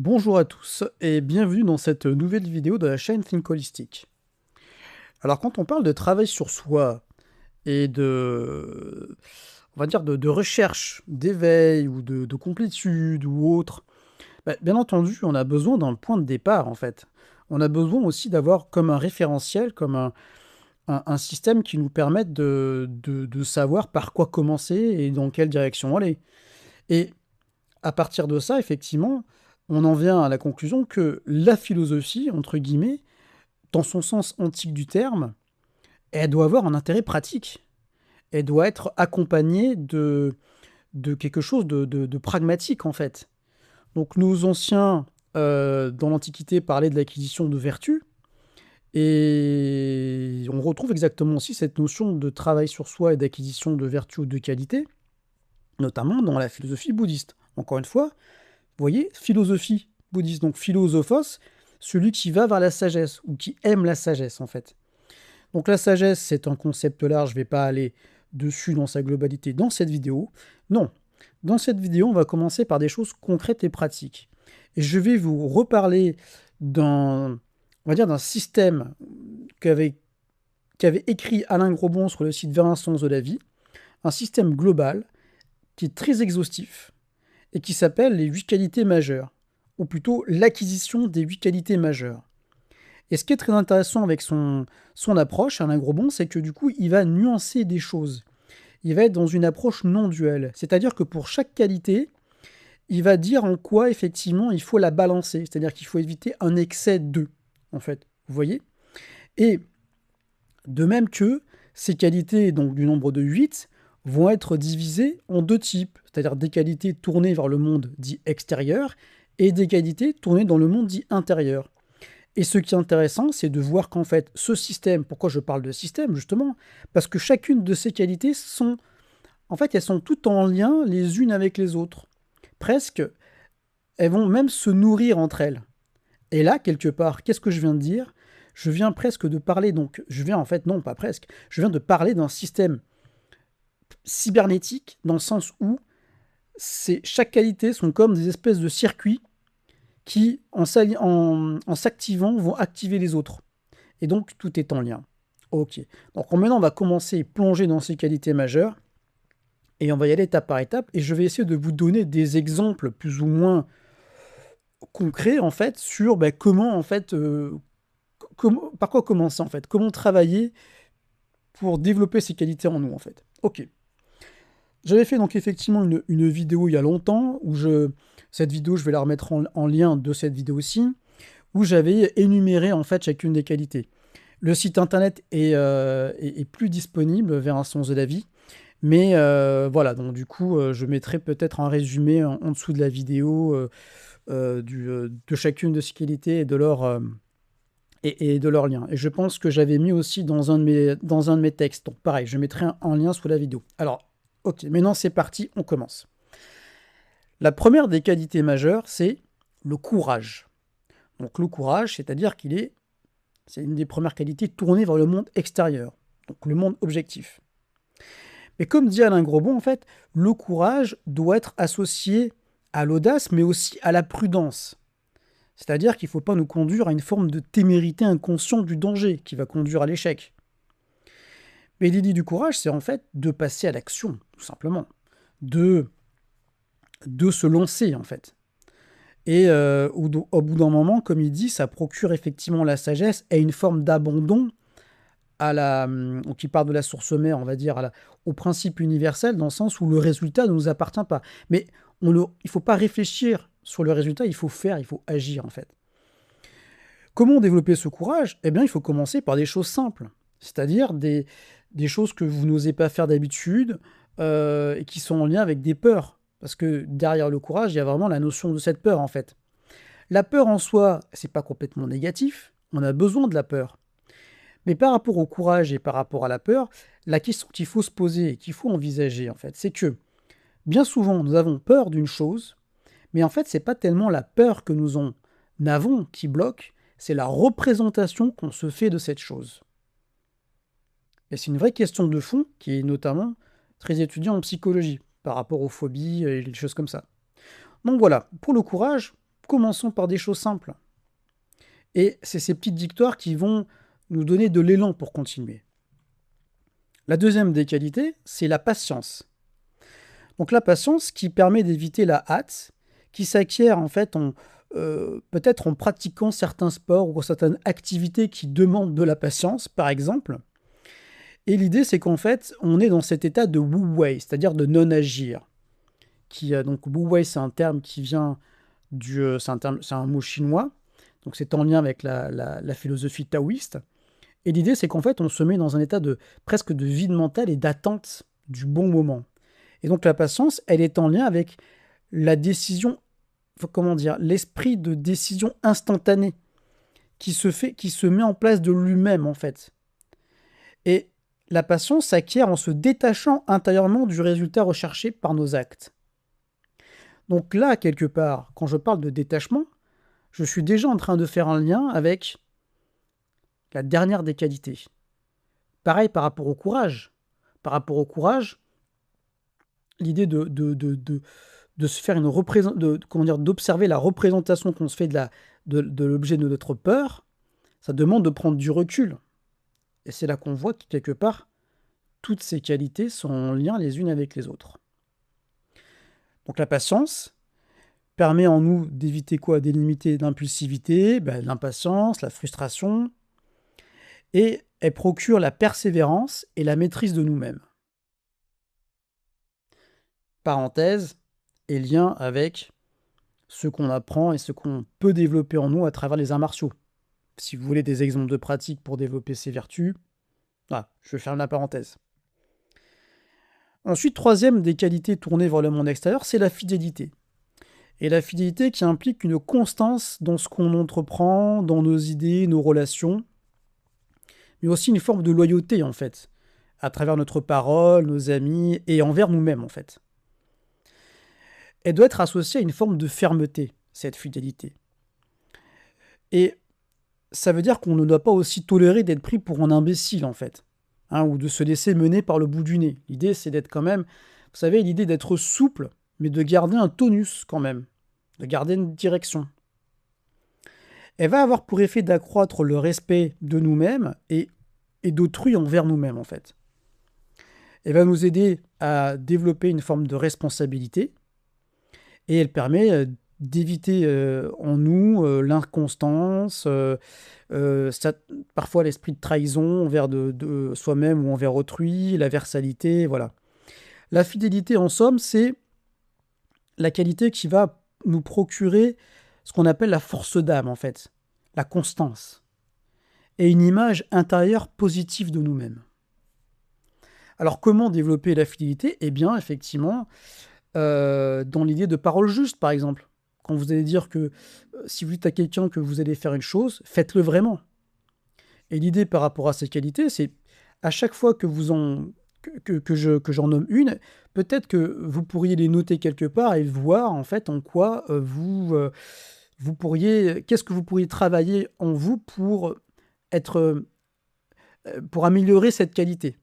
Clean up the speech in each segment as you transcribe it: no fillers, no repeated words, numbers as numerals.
Bonjour à tous et bienvenue dans cette nouvelle vidéo de la chaîne Think Holistic. Alors quand on parle de travail sur soi et on va dire de recherche, d'éveil ou de complétude ou autre, bien entendu on a besoin d'un point de départ en fait. On a besoin aussi d'avoir comme un référentiel, comme un système qui nous permette de savoir par quoi commencer et dans quelle direction aller. Et à partir de ça, effectivement, on en vient à la conclusion que la philosophie, entre guillemets, dans son sens antique du terme, elle doit avoir un intérêt pratique. Elle doit être accompagnée de quelque chose de pragmatique, en fait. Donc nos anciens, dans l'Antiquité, parlaient de l'acquisition de vertus, et on retrouve exactement aussi cette notion de travail sur soi et d'acquisition de vertus ou de qualité, notamment dans la philosophie bouddhiste. Encore une fois, vous voyez, philosophie bouddhiste, donc philosophos, celui qui va vers la sagesse, ou qui aime la sagesse en fait. Donc la sagesse, c'est un concept large, je ne vais pas aller dessus dans sa globalité dans cette vidéo. Non, dans cette vidéo, on va commencer par des choses concrètes et pratiques. Et je vais vous reparler d'un, on va dire, d'un système qu'avait écrit Alain Grobon sur le site Vers un sens de la vie, un système global qui est très exhaustif, et qui s'appelle les 8 qualités majeures, ou plutôt l'acquisition des 8 qualités majeures. Et ce qui est très intéressant avec son approche, Alain Grobon, c'est que du coup, il va nuancer des choses. Il va être dans une approche non duelle, c'est-à-dire que pour chaque qualité, il va dire en quoi, effectivement, il faut la balancer, c'est-à-dire qu'il faut éviter un excès de, en fait, vous voyez. Et de même que ces qualités, donc du nombre de 8, vont être divisées en deux types, c'est-à-dire des qualités tournées vers le monde dit extérieur et des qualités tournées dans le monde dit intérieur. Et ce qui est intéressant, c'est de voir qu'en fait, ce système, pourquoi je parle de système justement, parce que chacune de ces qualités sont, en fait, elles sont toutes en lien les unes avec les autres. Presque, elles vont même se nourrir entre elles. Et là, quelque part, qu'est-ce que je viens de dire? Je viens presque de parler, donc, je viens en fait, non, pas presque, je viens de parler d'un système cybernétique, dans le sens où chaque qualité sont comme des espèces de circuits qui, en s'activant, vont activer les autres. Et donc, tout est en lien. Ok. Donc maintenant, on va commencer à plonger dans ces qualités majeures, et on va y aller étape par étape, et je vais essayer de vous donner des exemples plus ou moins concrets, en fait, sur comment, en fait, par quoi commencer, en fait, comment travailler pour développer ces qualités en nous, en fait. Ok. J'avais fait donc effectivement une vidéo il y a longtemps, cette vidéo, je vais la remettre en lien de cette vidéo-ci, où j'avais énuméré en fait chacune des qualités. Le site internet est plus disponible vers un sens de la vie, mais voilà, donc du coup, je mettrai peut-être un résumé en dessous de la vidéo de chacune de ces qualités et de leur lien. Et je pense que j'avais mis aussi dans un de mes textes. Donc pareil, je mettrai un lien sous la vidéo. Alors, ok, maintenant c'est parti, on commence. La première des qualités majeures, c'est le courage. Donc le courage, c'est-à-dire c'est une des premières qualités tournées vers le monde extérieur, donc le monde objectif. Mais comme dit Alain Grobon, en fait, le courage doit être associé à l'audace, mais aussi à la prudence. C'est-à-dire qu'il ne faut pas nous conduire à une forme de témérité inconsciente du danger qui va conduire à l'échec. Mais l'idée du courage, c'est en fait de passer à l'action, tout simplement. De se lancer, en fait. Et au bout d'un moment, comme il dit, ça procure effectivement la sagesse et une forme d'abandon qui part de la source mère, on va dire, au principe universel, dans le sens où le résultat ne nous appartient pas. Mais il ne faut pas réfléchir sur le résultat, il faut faire, il faut agir, en fait. Comment développer ce courage? Eh bien, il faut commencer par des choses simples, c'est-à-dire des choses que vous n'osez pas faire d'habitude et qui sont en lien avec des peurs. Parce que derrière le courage, il y a vraiment la notion de cette peur, en fait. La peur en soi, c'est pas complètement négatif, on a besoin de la peur. Mais par rapport au courage et par rapport à la peur, la question qu'il faut se poser et qu'il faut envisager, en fait, c'est que bien souvent, nous avons peur d'une chose, mais en fait, c'est pas tellement la peur que nous en avons qui bloque, c'est la représentation qu'on se fait de cette chose. Et c'est une vraie question de fond qui est notamment très étudiée en psychologie par rapport aux phobies et les choses comme ça. Donc voilà, pour le courage, commençons par des choses simples. Et c'est ces petites victoires qui vont nous donner de l'élan pour continuer. La deuxième des qualités, c'est la patience. Donc la patience qui permet d'éviter la hâte, qui s'acquiert en fait peut-être en pratiquant certains sports ou certaines activités qui demandent de la patience, par exemple. Et l'idée, c'est qu'en fait, on est dans cet état de wu wei, c'est-à-dire de non-agir. Donc wu wei, c'est un terme qui vient c'est un mot chinois, donc c'est en lien avec la philosophie taoïste. Et l'idée, c'est qu'en fait, on se met dans un état presque de vide mental et d'attente du bon moment. Et donc la patience, elle est en lien avec la décision, comment dire, l'esprit de décision instantanée qui se met en place de lui-même, en fait. Et la patience s'acquiert en se détachant intérieurement du résultat recherché par nos actes. Donc là, quelque part, quand je parle de détachement, je suis déjà en train de faire un lien avec la dernière des qualités. Pareil par rapport au courage. Par rapport au courage, l'idée de se faire d'observer la représentation qu'on se fait de l'objet de notre peur, ça demande de prendre du recul. Et c'est là qu'on voit que, quelque part, toutes ces qualités sont en lien les unes avec les autres. Donc la patience permet en nous d'éviter quoi? D'éliminer l'impulsivité, l'impatience, la frustration, et elle procure la persévérance et la maîtrise de nous-mêmes. Parenthèse, et lien avec ce qu'on apprend et ce qu'on peut développer en nous à travers les arts martiaux. Si vous voulez des exemples de pratiques pour développer ces vertus, voilà, je ferme la parenthèse. Ensuite, troisième des qualités tournées vers le monde extérieur, c'est la fidélité. Et la fidélité qui implique une constance dans ce qu'on entreprend, dans nos idées, nos relations, mais aussi une forme de loyauté, en fait, à travers notre parole, nos amis, et envers nous-mêmes, en fait. Elle doit être associée à une forme de fermeté, cette fidélité. Et ça veut dire qu'on ne doit pas aussi tolérer d'être pris pour un imbécile, en fait, ou de se laisser mener par le bout du nez. L'idée, c'est d'être quand même, vous savez, l'idée d'être souple, mais de garder un tonus quand même, de garder une direction. Elle va avoir pour effet d'accroître le respect de nous-mêmes et d'autrui envers nous-mêmes, en fait. Elle va nous aider à développer une forme de responsabilité et elle permet d'éviter en nous l'inconstance, parfois l'esprit de trahison envers de soi-même ou envers autrui, la versalité, voilà. La fidélité, en somme, c'est la qualité qui va nous procurer ce qu'on appelle la force d'âme, en fait, la constance, et une image intérieure positive de nous-mêmes. Alors, comment développer la fidélité? Eh bien, effectivement, dans l'idée de parole juste, par exemple. Quand vous allez dire que si vous dites à quelqu'un que vous allez faire une chose, faites-le vraiment. Et l'idée par rapport à ces qualités, c'est à chaque fois que j'en nomme une, peut-être que vous pourriez les noter quelque part et voir en fait en quoi qu'est-ce que vous pourriez travailler en vous pour pour améliorer cette qualité.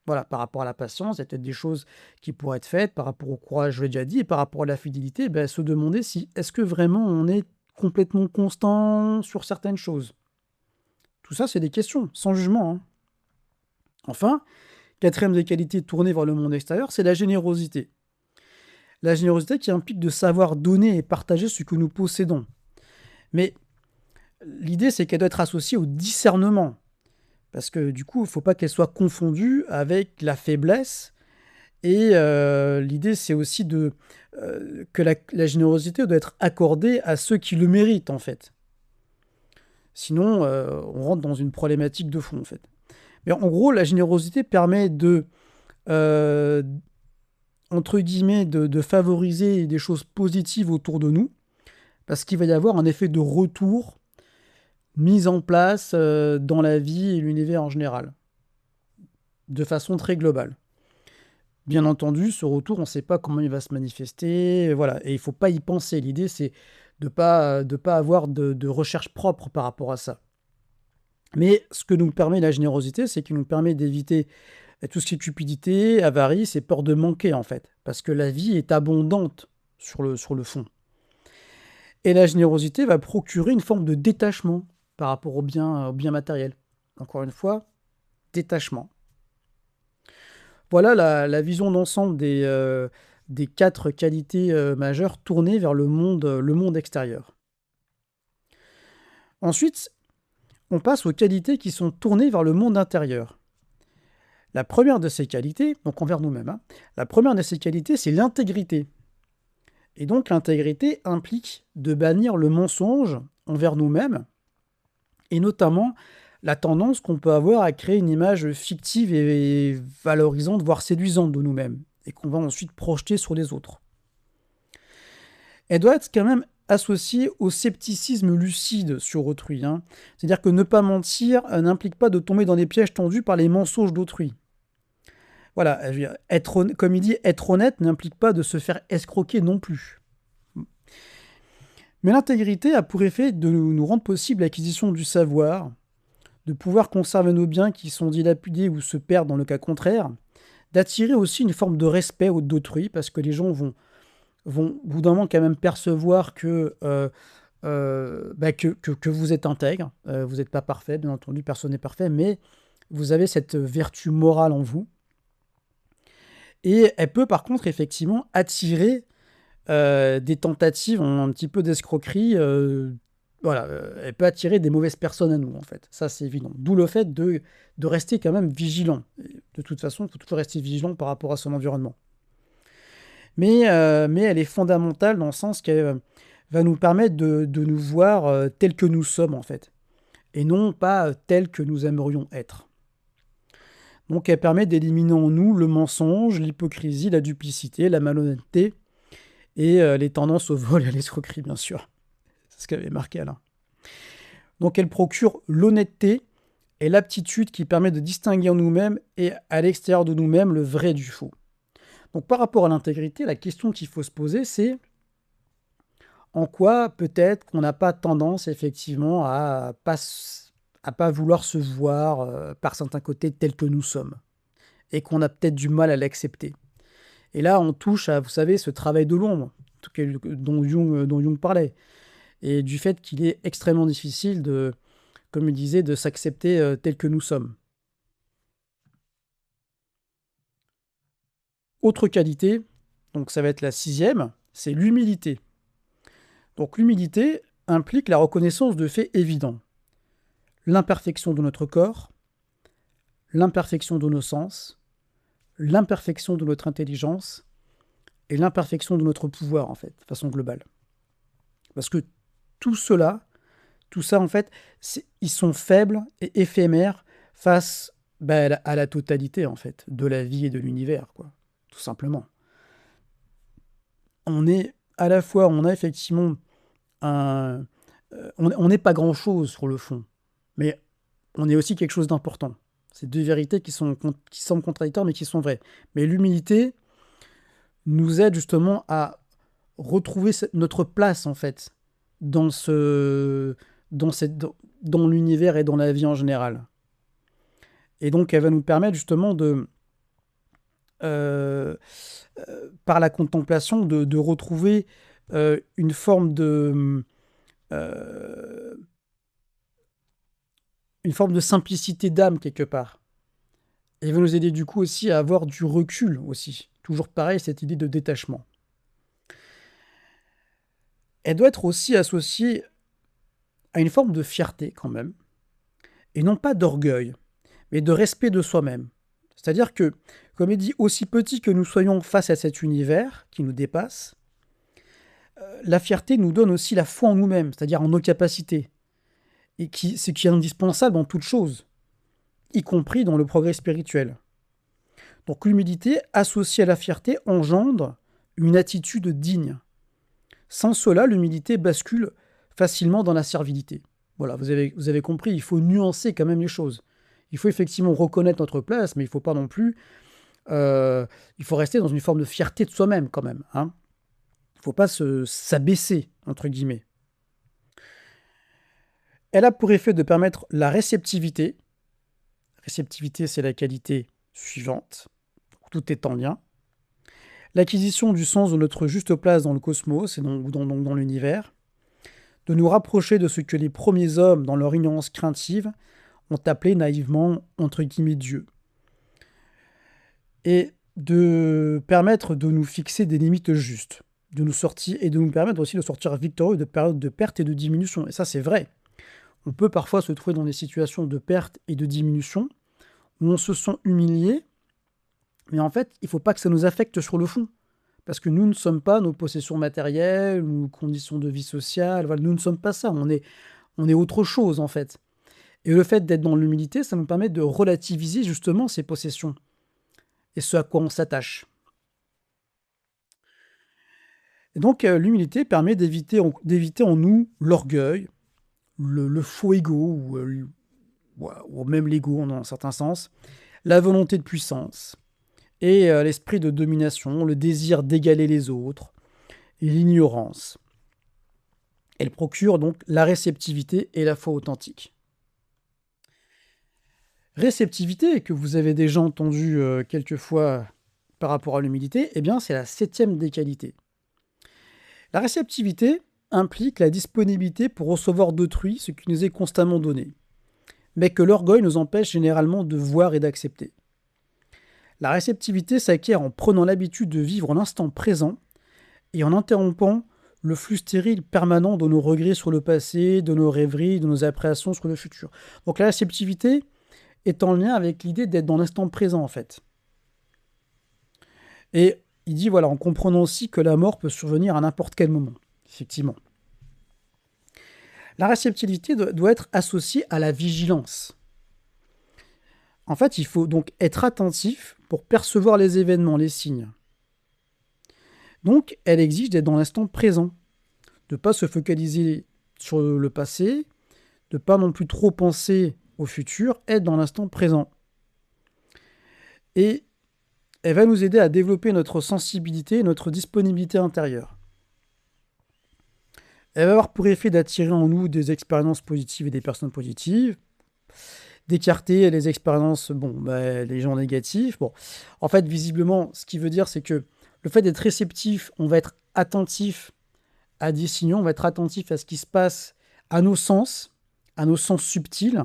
Voilà, par rapport à la patience, il y a peut-être des choses qui pourraient être faites, par rapport au courage, je l'ai déjà dit, et par rapport à la fidélité, se demander si est-ce que vraiment on est complètement constant sur certaines choses. Tout ça, c'est des questions, sans jugement. Enfin, quatrième des qualités tournées vers le monde extérieur, c'est la générosité. La générosité qui implique de savoir donner et partager ce que nous possédons. Mais l'idée, c'est qu'elle doit être associée au discernement. Parce que du coup, il ne faut pas qu'elle soit confondue avec la faiblesse. Et l'idée, c'est aussi que la générosité doit être accordée à ceux qui le méritent, en fait. Sinon, on rentre dans une problématique de fond, en fait. Mais en gros, la générosité permet entre guillemets, de favoriser des choses positives autour de nous, parce qu'il va y avoir un effet de retour mis en place dans la vie et l'univers en général, de façon très globale. Bien entendu, ce retour, on ne sait pas comment il va se manifester, voilà, et il ne faut pas y penser. L'idée, c'est de pas avoir de recherche propre par rapport à ça. Mais ce que nous permet la générosité, c'est qu'il nous permet d'éviter tout ce qui est cupidité, avarice et peur de manquer, en fait, parce que la vie est abondante sur le fond. Et la générosité va procurer une forme de détachement par rapport au bien matériel. Encore une fois, détachement. Voilà la vision d'ensemble des 4 qualités majeures tournées vers le monde extérieur. Ensuite, on passe aux qualités qui sont tournées vers le monde intérieur. La première de ces qualités, donc envers nous-mêmes, hein, la première de ces qualités, c'est l'intégrité. Et donc l'intégrité implique de bannir le mensonge envers nous-mêmes, et notamment la tendance qu'on peut avoir à créer une image fictive et valorisante, voire séduisante de nous-mêmes, et qu'on va ensuite projeter sur les autres. Elle doit être quand même associée au scepticisme lucide sur autrui. Hein. C'est-à-dire que ne pas mentir n'implique pas de tomber dans des pièges tendus par les mensonges d'autrui. Voilà, je veux dire, comme il dit, être honnête n'implique pas de se faire escroquer non plus. Mais l'intégrité a pour effet de nous rendre possible l'acquisition du savoir, de pouvoir conserver nos biens qui sont dilapidés ou se perdent dans le cas contraire, d'attirer aussi une forme de respect d'autrui, parce que les gens vont au bout d'un moment quand même percevoir que vous êtes intègre, vous n'êtes pas parfait, bien entendu, personne n'est parfait, mais vous avez cette vertu morale en vous. Et elle peut par contre effectivement attirer des tentatives un petit peu d'escroquerie. Voilà, elle peut attirer des mauvaises personnes à nous, en fait. Ça, c'est évident. D'où le fait de rester quand même vigilant. De toute façon, il faut toujours rester vigilant par rapport à son environnement. Mais elle est fondamentale dans le sens qu'elle va nous permettre de nous voir tels que nous sommes, en fait. Et non pas tels que nous aimerions être. Donc elle permet d'éliminer en nous le mensonge, l'hypocrisie, la duplicité, la malhonnêteté et les tendances au vol et à l'escroquerie, bien sûr. C'est ce qu'avait marqué Alain. Donc elle procure l'honnêteté et l'aptitude qui permet de distinguer en nous-mêmes et à l'extérieur de nous-mêmes le vrai du faux. Donc par rapport à l'intégrité, la question qu'il faut se poser, c'est en quoi peut-être qu'on n'a pas tendance effectivement à pas vouloir se voir par certains côtés tels que nous sommes, et qu'on a peut-être du mal à l'accepter. Et là, on touche à, vous savez, ce travail de l'ombre dont Jung parlait, et du fait qu'il est extrêmement difficile de, comme il disait, de s'accepter tel que nous sommes. Autre qualité, donc ça va être la 6e, c'est l'humilité. Donc l'humilité implique la reconnaissance de faits évidents. L'imperfection de notre corps, l'imperfection de nos sens, l'imperfection de notre intelligence et l'imperfection de notre pouvoir, en fait, de façon globale. Parce que tout ça, en fait, ils sont faibles et éphémères face à la totalité, en fait, de la vie et de l'univers, quoi, tout simplement. On a effectivement on n'est pas grand-chose sur le fond, mais on est aussi quelque chose d'important. C'est deux vérités qui semblent contradictoires, mais qui sont vraies. Mais l'humilité nous aide justement à retrouver notre place, en fait, dans l'univers et dans la vie en général. Et donc, elle va nous permettre justement par la contemplation, de retrouver une forme de simplicité d'âme quelque part. Et il va nous aider du coup aussi à avoir du recul aussi. Toujours pareil, cette idée de détachement. Elle doit être aussi associée à une forme de fierté quand même, et non pas d'orgueil, mais de respect de soi-même. C'est-à-dire que, comme il dit, aussi petit que nous soyons face à cet univers qui nous dépasse, la fierté nous donne aussi la foi en nous-mêmes, c'est-à-dire en nos capacités, et ce qui est indispensable en toute chose, y compris dans le progrès spirituel. Donc l'humilité associée à la fierté engendre une attitude digne. Sans cela, l'humilité bascule facilement dans la servilité. Voilà, vous avez compris, il faut nuancer quand même les choses. Il faut effectivement reconnaître notre place, mais il ne faut pas non plus... il faut rester dans une forme de fierté de soi-même quand même. Hein. Il ne faut pas s'abaisser, entre guillemets. Elle a pour effet de permettre la réceptivité. Réceptivité, c'est la qualité suivante. Tout est en lien. L'acquisition du sens de notre juste place dans le cosmos et dans l'univers. de nous rapprocher de ce que les premiers hommes, dans leur ignorance craintive, ont appelé naïvement, entre guillemets, Dieu. Et de permettre de nous fixer des limites justes, de nous sortir, et de nous permettre aussi de sortir victorieux de périodes de perte et de diminution. Et ça, c'est vrai. On peut parfois se trouver dans des situations de perte et de diminution, où on se sent humilié, mais en fait, il ne faut pas que ça nous affecte sur le fond. Parce que nous ne sommes pas nos possessions matérielles ou conditions de vie sociale. Voilà, nous ne sommes pas ça. On est autre chose, en fait. Et le fait d'être dans l'humilité, ça nous permet de relativiser justement ces possessions et ce à quoi on s'attache. Et donc, l'humilité permet d'éviter en nous l'orgueil, le faux ego, ou même l'ego dans un certain sens, la volonté de puissance, et l'esprit de domination, le désir d'égaler les autres, et l'ignorance. Elle procure donc la réceptivité et la foi authentique. Réceptivité, que vous avez déjà entendu quelques fois par rapport à l'humilité, eh bien c'est la 7e des qualités. La réceptivité implique la disponibilité pour recevoir d'autrui ce qui nous est constamment donné, mais que l'orgueil nous empêche généralement de voir et d'accepter. La réceptivité s'acquiert en prenant l'habitude de vivre l'instant présent et en interrompant le flux stérile permanent de nos regrets sur le passé, de nos rêveries, de nos appréhensions sur le futur. Donc la réceptivité est en lien avec l'idée d'être dans l'instant présent, en fait. Et il dit, voilà, en comprenant aussi que la mort peut survenir à n'importe quel moment, effectivement. La réceptivité doit être associée à la vigilance. En fait, il faut donc être attentif pour percevoir les événements, les signes. Donc, elle exige d'être dans l'instant présent, de ne pas se focaliser sur le passé, de ne pas non plus trop penser au futur, être dans l'instant présent. Et elle va nous aider à développer notre sensibilité, notre disponibilité intérieure. Elle va avoir pour effet d'attirer en nous des expériences positives et des personnes positives, d'écarter les expériences, les gens négatifs. Bon, en fait, visiblement, ce qui veut dire, c'est que le fait d'être réceptif, on va être attentif à des signaux, on va être attentif à ce qui se passe à nos sens subtils.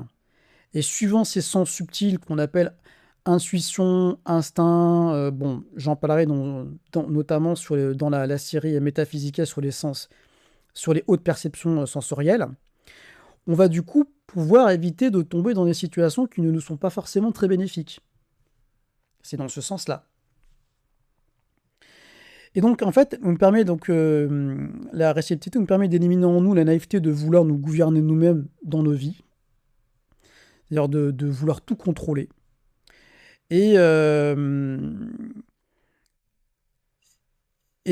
Et suivant ces sens subtils qu'on appelle intuition, instinct, j'en parlerai notamment dans la série Métaphysica sur les sens, sur les hautes perceptions sensorielles, on va du coup pouvoir éviter de tomber dans des situations qui ne nous sont pas forcément très bénéfiques. C'est dans ce sens-là. Et donc, en fait, la réceptivité nous permet d'éliminer en nous la naïveté de vouloir nous gouverner nous-mêmes dans nos vies, c'est-à-dire de vouloir tout contrôler. Et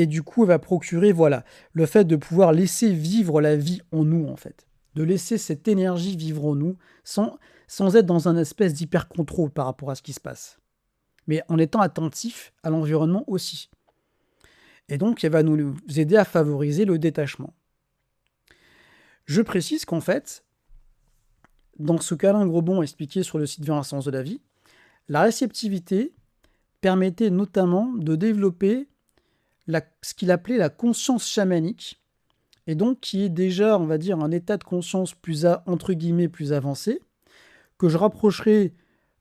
du coup, elle va procurer, le fait de pouvoir laisser vivre la vie en nous, en fait. De laisser cette énergie vivre en nous, sans être dans un espèce d'hyper-contrôle par rapport à ce qui se passe. Mais en étant attentif à l'environnement aussi. Et donc, elle va nous aider à favoriser le détachement. Je précise qu'en fait, dans ce qu'Alain Grobon a expliqué sur le site Vers un sens de la vie, la réceptivité permettait notamment de développer ce qu'il appelait la conscience chamanique, et donc qui est déjà, on va dire, un état de conscience entre guillemets plus avancé, que je rapprocherai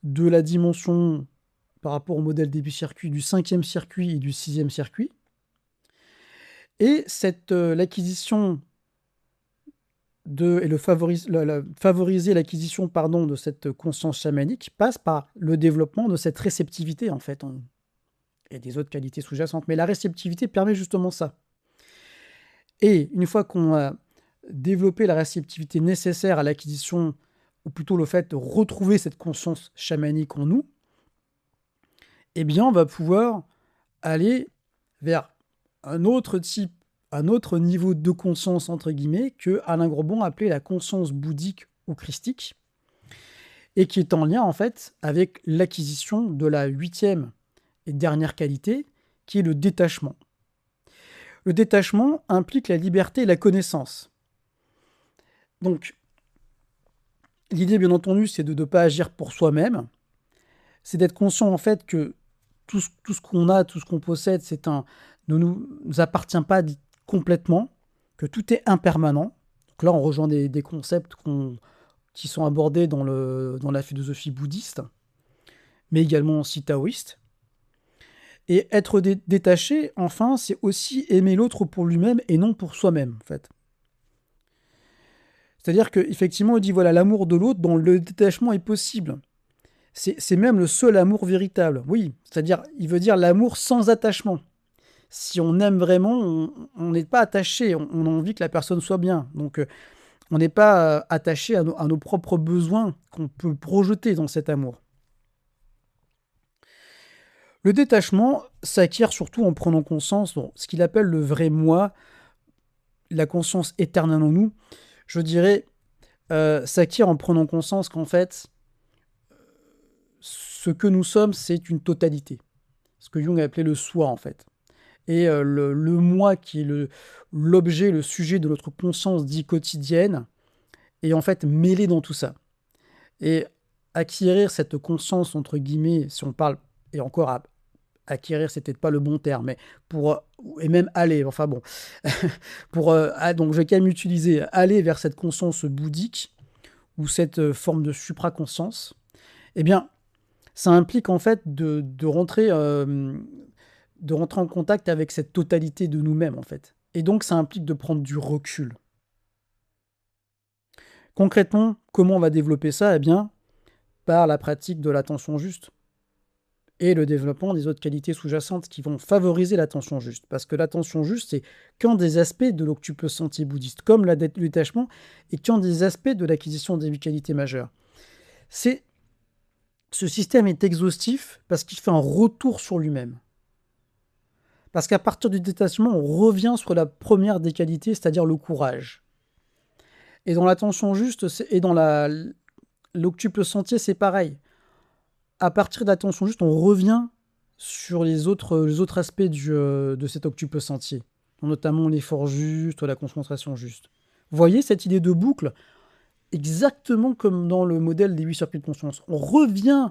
de la dimension par rapport au modèle début circuit du 5e circuit et du 6e circuit. Et l'acquisition favoriser l'acquisition de cette conscience chamanique passe par le développement de cette réceptivité, en fait, et des autres qualités sous-jacentes. Mais la réceptivité permet justement ça. Et une fois qu'on a développé la réceptivité nécessaire à l'acquisition, ou plutôt le fait de retrouver cette conscience chamanique en nous, eh bien, on va pouvoir aller vers un autre niveau de conscience, entre guillemets, que Alain Grobon appelait la conscience bouddhique ou christique, et qui est en lien, en fait, avec l'acquisition de la 8e et dernière qualité, qui est le détachement. Le détachement implique la liberté et la connaissance. Donc, l'idée, bien entendu, c'est de ne pas agir pour soi-même, c'est d'être conscient, en fait, que tout ce qu'on a, tout ce qu'on possède, ne nous appartient pas complètement, que tout est impermanent. Donc là, on rejoint des concepts qui sont abordés dans la philosophie bouddhiste, mais également aussi taoïste. Et être détaché, enfin, c'est aussi aimer l'autre pour lui-même et non pour soi-même, en fait. C'est-à-dire qu'effectivement, il dit, voilà, l'amour de l'autre, dont le détachement est possible. C'est même le seul amour véritable. Oui, c'est-à-dire, il veut dire l'amour sans attachement. Si on aime vraiment, on n'est pas attaché, on a envie que la personne soit bien. Donc, on n'est pas attaché à nos propres besoins qu'on peut projeter dans cet amour. Le détachement s'acquiert surtout en prenant conscience, ce qu'il appelle le vrai moi, la conscience éternelle en nous, je dirais, s'acquiert en prenant conscience qu'en fait, ce que nous sommes, c'est une totalité. Ce que Jung a appelé le soi, en fait. Et le moi, qui est l'objet, le sujet de notre conscience dite quotidienne, est en fait mêlé dans tout ça. Et acquérir cette conscience, entre guillemets, si on parle, et encore acquérir, c'est peut-être pas le bon terme, mais et même aller, enfin bon, donc je vais quand même utiliser aller vers cette conscience bouddhique, ou cette forme de supraconscience, eh bien, ça implique en fait de rentrer en contact avec cette totalité de nous-mêmes, en fait. Et donc, ça implique de prendre du recul. Concrètement, comment on va développer ça? Eh bien, par la pratique de l'attention juste et le développement des autres qualités sous-jacentes qui vont favoriser l'attention juste. Parce que l'attention juste, c'est qu'un des aspects de l'octuple sentier bouddhiste, comme le détachement, et qu'un des aspects de l'acquisition des qualités majeures. Ce système est exhaustif parce qu'il fait un retour sur lui-même. Parce qu'à partir du détachement, on revient sur la première des qualités, c'est-à-dire le courage. Et dans l'attention juste, et dans l'octuple sentier, c'est pareil. À partir de l'attention juste, on revient sur les autres aspects de cet octuple sentier, notamment l'effort juste, la concentration juste. Vous voyez cette idée de boucle? Exactement comme dans le modèle des 8 circuits de conscience. On revient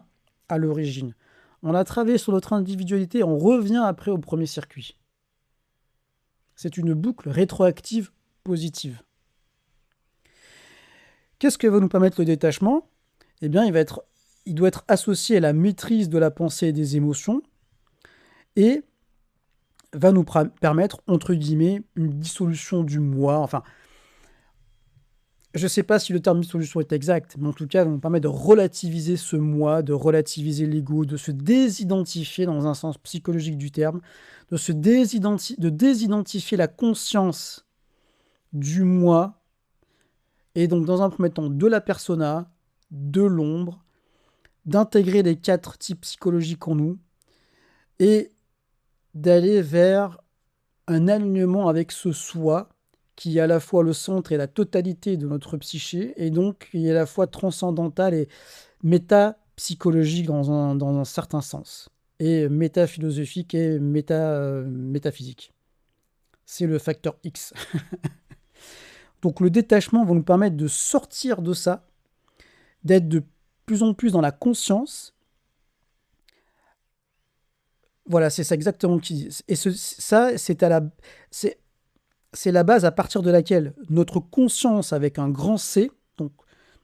à l'origine. On a travaillé sur notre individualité, on revient après au premier circuit. C'est une boucle rétroactive positive. Qu'est-ce que va nous permettre le détachement? Eh bien, il doit être associé à la maîtrise de la pensée et des émotions et va nous permettre, entre guillemets, une dissolution du moi. Enfin, je ne sais pas si le terme dissolution est exact, mais en tout cas, ça va nous permettre de relativiser ce moi, de relativiser l'ego, de se désidentifier dans un sens psychologique du terme, de désidentifier la conscience du moi, et donc dans un premier temps de la persona, de l'ombre, d'intégrer les 4 types psychologiques en nous, et d'aller vers un alignement avec ce soi, qui est à la fois le centre et la totalité de notre psyché, et donc qui est à la fois transcendantal et métapsychologique dans un certain sens, et métaphilosophique et métaphysique. C'est le facteur X. Donc le détachement va nous permettre de sortir de ça, d'être de plus en plus dans la conscience. Voilà, c'est ça exactement ce qu'il dit. Et ça, c'est la base à partir de laquelle notre conscience avec un grand C, donc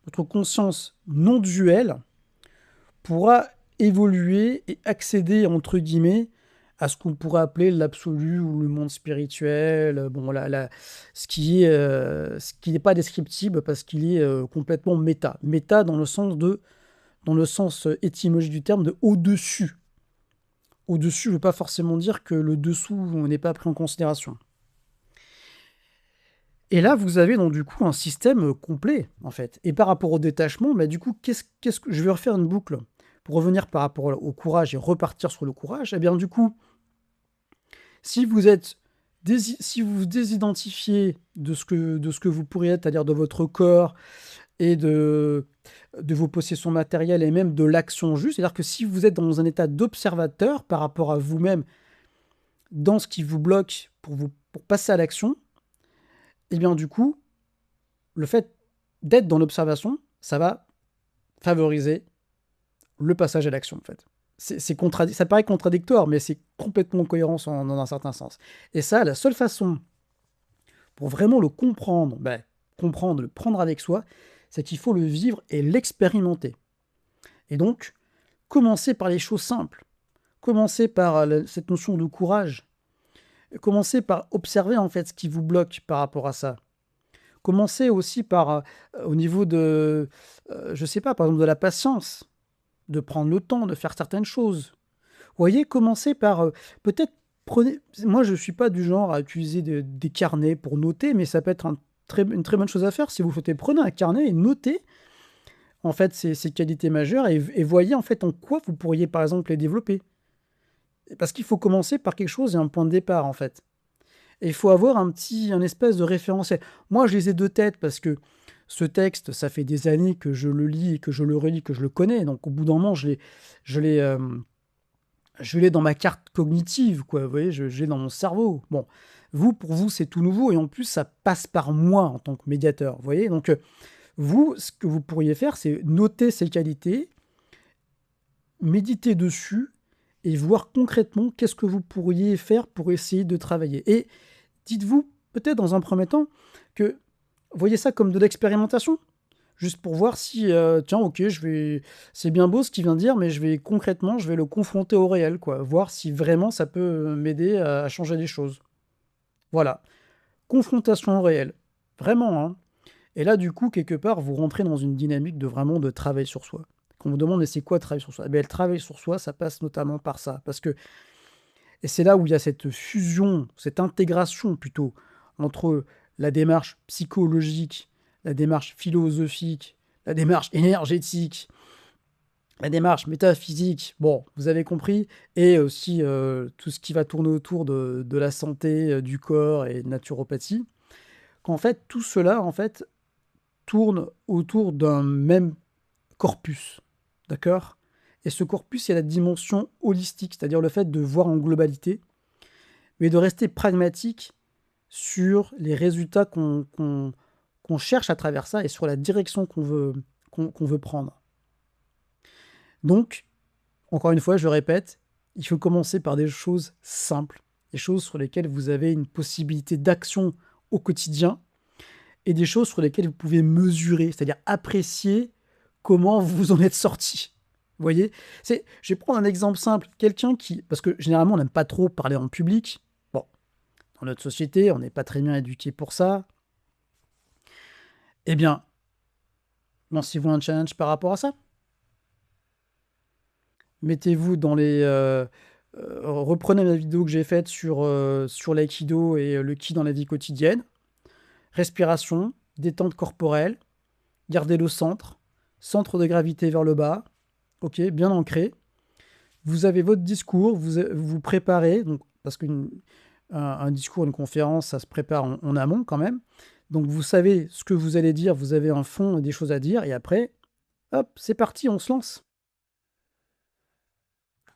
notre conscience non duelle, pourra évoluer et accéder, entre guillemets, à ce qu'on pourrait appeler l'absolu ou le monde spirituel, bon, ce qui n'est pas descriptible parce qu'il est complètement méta. Méta dans le sens étymologique du terme de au-dessus. Au-dessus ne veut pas forcément dire que le dessous n'est pas pris en considération. Et là, vous avez donc du coup un système complet, en fait. Et par rapport au détachement, bah, du coup, qu'est-ce que je vais refaire une boucle pour revenir par rapport au courage et repartir sur le courage. Eh bien, du coup, si vous vous désidentifiez de ce que vous pourriez être, c'est-à-dire de votre corps et de vos possessions matérielles et même de l'action juste, c'est-à-dire que si vous êtes dans un état d'observateur par rapport à vous-même, dans ce qui vous bloque pour passer à l'action, et bien du coup, le fait d'être dans l'observation, ça va favoriser le passage à l'action, en fait. Ça paraît contradictoire, mais c'est complètement cohérent dans un certain sens. Et ça, la seule façon pour vraiment le comprendre comprendre, de le prendre avec soi, c'est qu'il faut le vivre et l'expérimenter. Et donc, commencez par les choses simples. Commencez par cette notion de courage. Commencez par observer en fait ce qui vous bloque par rapport à ça. Commencez aussi par, au niveau de, je sais pas, par exemple de la patience, de prendre le temps de faire certaines choses. Vous voyez, commencez par, peut-être prenez... Moi, je ne suis pas du genre à utiliser des carnets pour noter, mais ça peut être une très bonne chose à faire. Si vous souhaitez, prenez un carnet et notez en fait ces qualités majeures et voyez en fait en quoi vous pourriez par exemple les développer. Parce qu'il faut commencer par quelque chose et un point de départ en fait. Et il faut avoir un espèce de référentiel. Moi, je les ai de tête parce que ce texte, ça fait des années que je le lis et que je le relis, que je le connais. Donc, au bout d'un moment, je l'ai dans ma carte cognitive, quoi. Vous voyez, je l'ai dans mon cerveau. Bon, pour vous, c'est tout nouveau et en plus, ça passe par moi en tant que médiateur. Vous voyez, donc vous, ce que vous pourriez faire, c'est noter ces qualités, méditer dessus et voir concrètement qu'est-ce que vous pourriez faire pour essayer de travailler. Et dites-vous, peut-être dans un premier temps, que voyez ça comme de l'expérimentation, juste pour voir si, tiens, ok, c'est bien beau ce qu'il vient de dire, mais je vais le confronter au réel, quoi, voir si vraiment ça peut m'aider à changer les choses. Voilà, confrontation au réel, vraiment, hein. Et là, du coup, quelque part, vous rentrez dans une dynamique de vraiment de travail sur soi. Quand on vous demande, mais c'est quoi travail sur soi? Eh bien, le travail sur soi, ça passe notamment par ça, parce que et c'est là où il y a cette fusion, cette intégration plutôt, entre la démarche psychologique, la démarche philosophique, la démarche énergétique, la démarche métaphysique, bon, vous avez compris, et aussi tout ce qui va tourner autour de la santé, du corps et de naturopathie, qu'en fait, tout cela, en fait, tourne autour d'un même corpus, d'accord? Et ce corpus, c'est la dimension holistique, c'est-à-dire le fait de voir en globalité, mais de rester pragmatique sur les résultats qu'on cherche à travers ça et sur la direction qu'on veut prendre. Donc, encore une fois, je le répète, il faut commencer par des choses simples, des choses sur lesquelles vous avez une possibilité d'action au quotidien et des choses sur lesquelles vous pouvez mesurer, c'est-à-dire apprécier comment vous en êtes sorti. Vous voyez, je vais prendre un exemple simple. Quelqu'un qui... Parce que généralement, on n'aime pas trop parler en public. Bon, dans notre société, on n'est pas très bien éduqué pour ça. Eh bien, lancez-vous un challenge par rapport à ça. Mettez-vous dans les... reprenez la vidéo que j'ai faite sur l'aïkido et le ki dans la vie quotidienne. Respiration, détente corporelle, gardez le centre de gravité vers le bas. Ok, bien ancré. Vous avez votre discours, vous préparez, donc, parce qu'un discours, une conférence, ça se prépare en amont quand même. Donc vous savez ce que vous allez dire, vous avez un fond et des choses à dire, et après, hop, c'est parti, on se lance.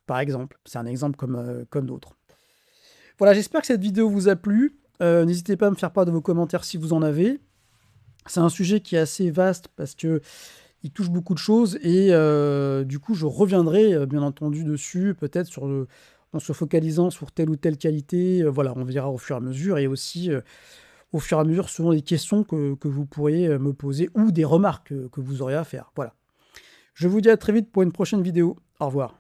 Par exemple, c'est un exemple comme d'autres. Voilà, j'espère que cette vidéo vous a plu. N'hésitez pas à me faire part de vos commentaires si vous en avez. C'est un sujet qui est assez vaste parce que il touche beaucoup de choses et du coup, je reviendrai bien entendu dessus, peut-être en se focalisant sur telle ou telle qualité. Voilà, on verra au fur et à mesure et aussi au fur et à mesure selon les questions que vous pourriez me poser ou des remarques que vous auriez à faire. Voilà. Je vous dis à très vite pour une prochaine vidéo. Au revoir.